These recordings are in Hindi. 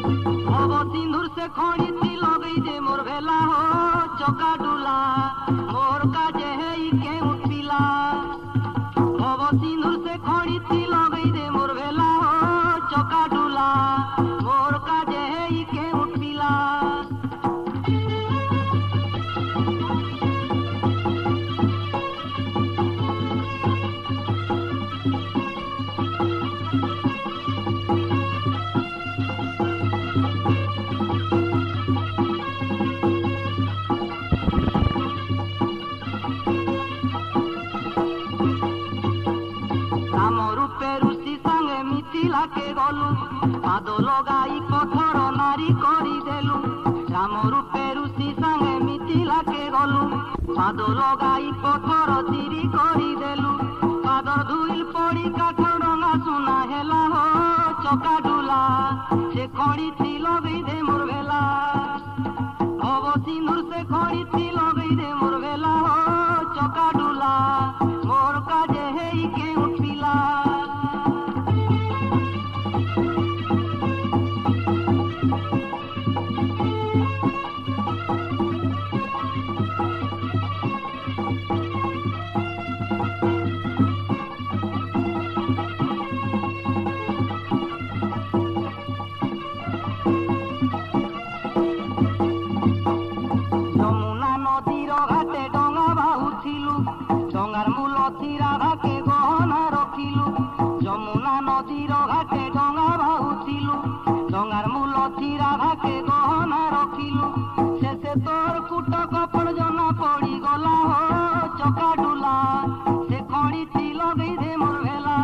सिंदूर से खड़ी थी लगई दे मोर भेला हो चौका डुला मोर काजे है के उठिला भव सिंदूर से खड़ी थी लगई दे मोर भेला हो चौका डुला मोर काजे है के उठिला के गलु पाद लगाई पथर नारी करी देलु राम रूपे ऋषि संगे मिथिला के गलु पाद लगाई पथर तिरी करी देलु पादर धुइल पड़ी काठ डंगा सुना हेला हो चका डुला से खड़ी थी लगई दे मोर भेला भव सिंदूर से खड़ी थी लगई दे मोर भेला हो चका डुला मोर काजे है के उठिला डंगार मूल थीरा घाटे गहना रखिलु यमुना नदीर घाटे डंगा भाउथिलु डंगार मूल थीरा घाटे गहना रखिलु शेषे तोर कुट कपड़ जना पड़ी गला हो चका डुला से खड़ी थी लगई दे मोर भेला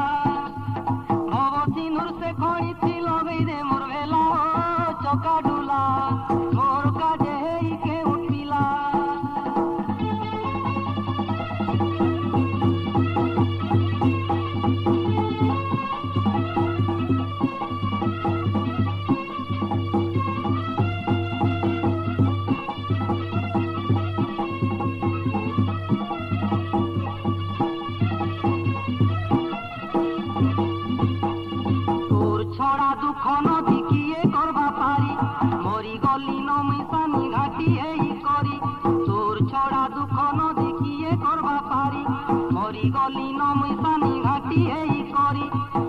भव सिंदूर से खड़ी थी लगई दे मोर भेला हो चका डुला मोर काजे है के उठिला छड़ा दुख नदी किए करबा पारी मरी गली नमिसानी घाटी हेई करी तोर छड़ा दुख नदी किए करबा पारी मरी गली नमिसानी घाटी हेई करी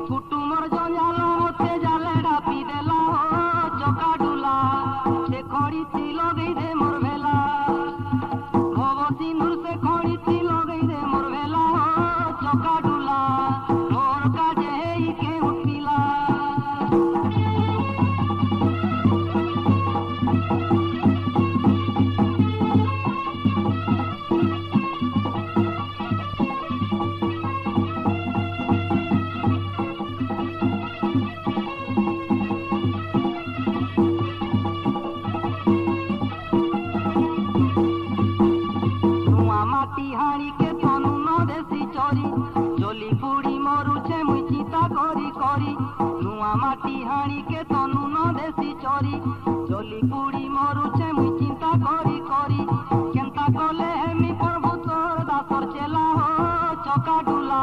कुटुमर जंजाल मते जाले डापी देला हो चका डुला से खड़ी थी लगई दे मोर भेला भव सिंदूर से खड़ी थी लगई दे मोर भेला हो चका डुला मोर काजे हेई के उठिला माटी हाणी के तनु न देसी चोरी जली बुढ़ी मरुछे मुई चिंता करी करी नुआ माटी हाणी के तनु न देसी चोरी जली बुढ़ी मरुछे मुई चिंता करी करी केंता कले हेमी प्रभु तोर दासर चेला हो चका डुला